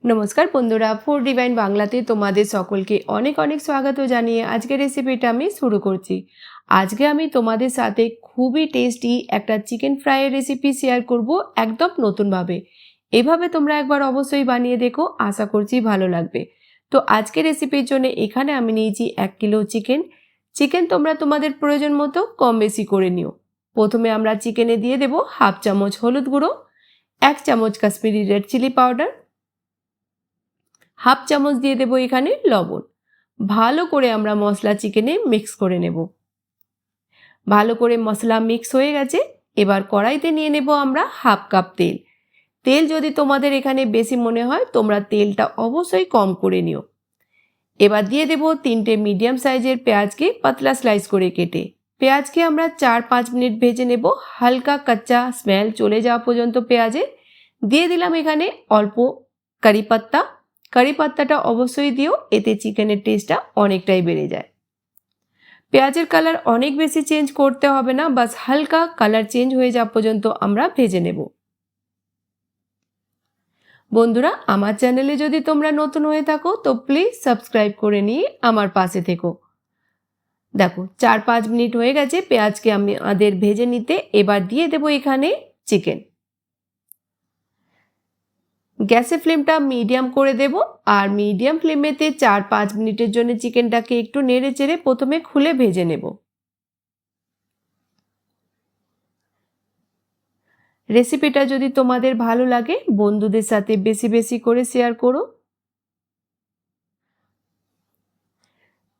নমস্কার বন্ধুরা, food divine বাংলাতে তোমাদের সকলকে অনেক অনেক স্বাগত জানিয়ে আজকের রেসিপিটা আমি শুরু করছি। আজকে আমি তোমাদের সাথে খুবই টেস্টি একটা চিকেন ফ্রাইয়ের রেসিপি শেয়ার করব একদম নতুনভাবে। এভাবে তোমরা একবার অবশ্যই বানিয়ে দেখো, আশা করছি ভালো লাগবে। তো আজকের রেসিপির জন্য এখানে আমি নিয়েছি 1 কিলো চিকেন তোমরা তোমাদের প্রয়োজন মতো কম বেশি করে নিও। প্রথমে আমরা চিকেনে দিয়ে দেব 1/2 চামচ হলুদ গুঁড়ো, 1 চামচ কাশ্মীরি রেড চিলি পাউডার, 1/2 চামচ দিয়ে দেব এখানে লবণ। ভালো করে আমরা মশলা চিকেনে মিক্স করে নেব। ভালো করে মশলা মিক্স হয়ে গেছে। এবার কড়াইতে নিয়ে নেব আমরা 1/2 কাপ তেল। তেল যদি তোমাদের এখানে বেশি মনে হয় তোমরা তেলটা অবশ্যই কম করে নিও। এবার দিয়ে দেব 3টে মিডিয়াম সাইজের পেঁয়াজকে পাতলা স্লাইস করে কেটে। পেঁয়াজকে আমরা 4-5 মিনিট ভেজে নেব, হালকা কাঁচা স্মেল চলে যাওয়া পর্যন্ত পেঁয়াজে। দিয়ে দিলাম এখানে অল্প কারি পাত্তা। কারি পাত্তাটা অবশ্যই দিও, এতে চিকেনের টেস্টটা অনেকটাই বেড়ে যায়। পেঁয়াজের কালার অনেক বেশি চেঞ্জ করতে হবে না, বাস হালকা কালার চেঞ্জ হয়ে যাওয়া পর্যন্ত আমরা ভেজে নেব। বন্ধুরা, আমার চ্যানেলে যদি তোমরা নতুন হয়ে থাকো তো প্লিজ সাবস্ক্রাইব করে নিয়ে আমার পাশে থেকো। দেখো 4-5 মিনিট হয়ে গেছে পেঁয়াজকে আমাদের ভেজে নিতে। এবার দিয়ে দেব এখানে চিকেন। গ্যাসের ফ্লেমটা মিডিয়াম করে দেব, আর মিডিয়াম ফ্লেমেতে 4-5 মিনিটের জন্য চিকেনটাকে একটু নেড়ে চেড়ে প্রথমে খুলে ভেজে নেব। রেসিপিটা যদি তোমাদের ভালো লাগে বন্ধুদের সাথে বেশি বেশি করে শেয়ার করো।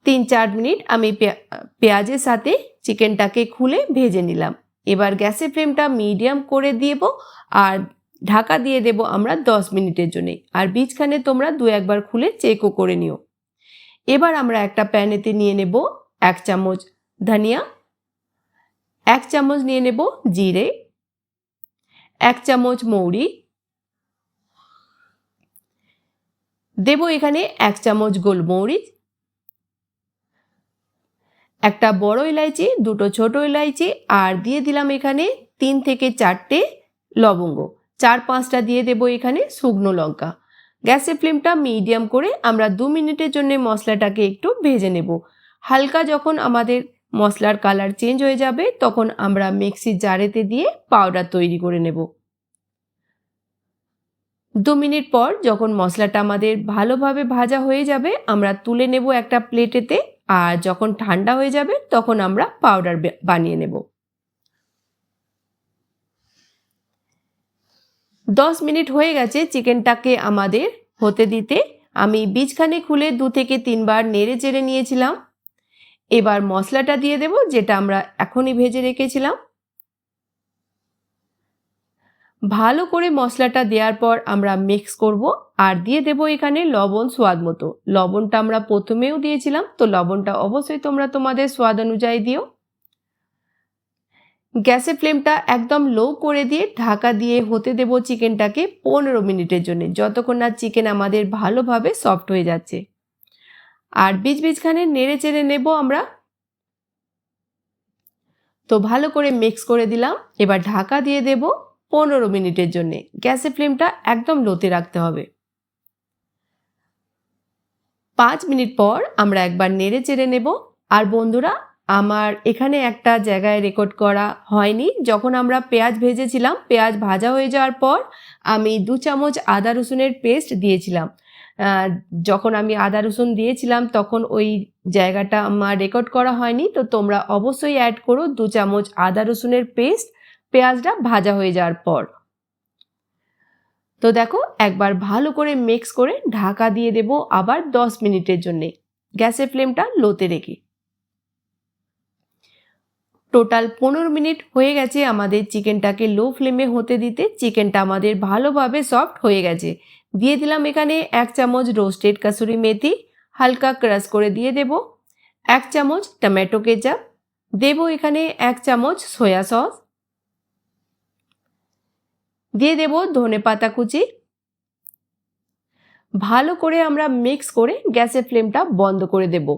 3-4 মিনিট আমি পেঁয়াজের সাথে চিকেনটাকে খুলে ভেজে নিলাম। এবার গ্যাসের ফ্লেমটা মিডিয়াম করে দেব, আর ঢাকা দিয়ে দেব আমরা 10 মিনিটের জন্য। আর বীজখানে তোমরা 2-1 বার খুলে চেকও করে নিও। এবার আমরা একটা প্যানেতে নিয়ে নেব 1 চামচ ধনিয়া, 1 চামচ নিয়ে নেব জিরে, 1 চামচ মৌরি, দেব এখানে 1 চামচ গোলমরিচ, একটা বড় ইলাইচি, 2টো ছোট ইলাইচি, আর দিয়ে দিলাম এখানে 3 থেকে 4টে লবঙ্গ, 4-5টা দিয়ে দেব এখানে শুকনো লঙ্কা। গ্যাসের ফ্লেমটা মিডিয়াম করে আমরা 2 মিনিটের জন্য মশলাটাকে একটু ভেজে নেব। হালকা যখন আমাদের মশলার কালার চেঞ্জ হয়ে যাবে তখন আমরা মিক্সির জারেতে দিয়ে পাউডার তৈরি করে নেব। 2 মিনিট পর যখন মশলাটা আমাদের ভালোভাবে ভাজা হয়ে যাবে আমরা তুলে নেব একটা প্লেটেতে, আর যখন ঠান্ডা হয়ে যাবে তখন আমরা পাউডার বানিয়ে নেব। 10 মিনিট হয়ে গেছে চিকেনটাকে আমাদের হতে দিতে। আমি বীজখানে খুলে 2 থেকে 3 বার নেড়ে চেড়ে নিয়েছিলাম। এবার মশলাটা দিয়ে দেব যেটা আমরা এখনই ভেজে রেখেছিলাম। ভালো করে মশলাটা দেওয়ার পর আমরা মিক্স করব, আর দিয়ে দেব এখানে লবণ স্বাদ মতো। লবণটা আমরা প্রথমেও দিয়েছিলাম, তো লবণটা অবশ্যই তোমরা তোমাদের স্বাদ অনুযায়ী দিও। গ্যাসের ফ্লেমটা একদম লো করে দিয়ে ঢাকা দিয়ে হতে দেব চিকেনটাকে 15 মিনিটের জন্য, যতক্ষণ না চিকেন আমাদের ভালোভাবে সফট হয়ে যাচ্ছে। আর বীজখানে নেড়ে চেড়ে নেব আমরা। তো ভালো করে মিক্স করে দিলাম। এবার ঢাকা দিয়ে দেব 15 মিনিটের জন্য। গ্যাসের ফ্লেমটা একদম লোতে রাখতে হবে। 5 মিনিট পর আমরা একবার নেড়ে চেড়ে নেব। আর বন্ধুরা, আমার এখানে একটা জায়গায় রেকর্ড করা হয়নি, যখন আমরা পেঁয়াজ ভেজেছিলাম পেঁয়াজ ভাজা হয়ে যাওয়ার পর আমি 2 চামচ আদা রসুনের পেস্ট দিয়েছিলাম। যখন আমি আদা রসুন দিয়েছিলাম তখন ওই জায়গাটা আমার রেকর্ড করা হয়নি, তো তোমরা অবশ্যই অ্যাড করো 2 চামচ আদা রসুনের পেস্ট পেঁয়াজটা ভাজা হয়ে যাওয়ার পর। তো দেখো একবার ভালো করে মিক্স করে ঢাকা দিয়ে দেব আবার 10 মিনিটের জন্য, গ্যাসের ফ্লেমটা লোতে রেখে। টোটাল 15 মিনিট হয়ে গেছে আমাদের চিকেনটাকে লো ফ্লেমে হতে দিতে। চিকেনটা আমাদের ভালোভাবে সফট হয়ে গেছে। দিয়ে দিলাম এখানে 1 চামচ রোস্টেড কাসুরি মেথি, হালকা ক্রাশ করে দিয়ে দেব 1 চামচ টমেটো কেচাপ, দেব এখানে 1 চামচ সয়া সস, দিয়ে দেব ধনেপাতা কুচি। ভালো করে আমরা মিক্স করে গ্যাসের ফ্লেমটা বন্ধ করে দেব।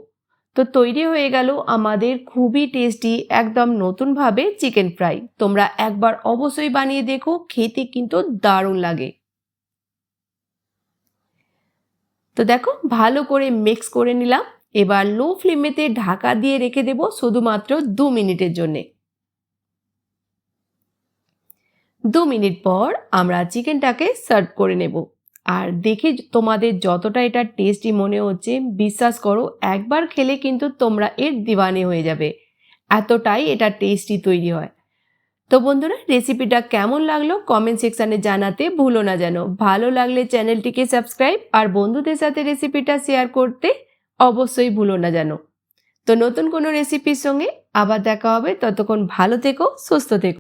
তো তৈরি হয়ে গেল আমাদের খুবই টেস্টি একদম নতুনভাবে চিকেন ফ্রাই। তোমরা একবার অবশ্যই বানিয়ে দেখো, খেতে কিন্তু দারুণ লাগে। তো দেখো ভালো করে মিক্স করে নিলাম। এবার লো ফ্লেমেতে ঢাকা দিয়ে রেখে দেব শুধুমাত্র 2 মিনিটের জন্যে। 2 মিনিট পর আমরা চিকেনটাকে সার্ভ করে নেব। আর দেখে তোমাদের যতটা এটা টেস্টি মনে হচ্ছে, বিশ্বাস করো একবার খেলে কিন্তু তোমরা এর দিওয়ানে হয়ে যাবে, এতটাই এটা টেস্টি তৈরি হয়। তো বন্ধুরা, রেসিপিটা কেমন লাগলো কমেন্ট সেকশানে জানাতে ভুলো না যেন। ভালো লাগলে চ্যানেলটিকে সাবস্ক্রাইব আর বন্ধুদের সাথে রেসিপিটা শেয়ার করতে অবশ্যই ভুলো না যেন। তো নতুন কোনো রেসিপির সঙ্গে আবার দেখা হবে, ততক্ষণ ভালো থেকো, সুস্থ থেকো।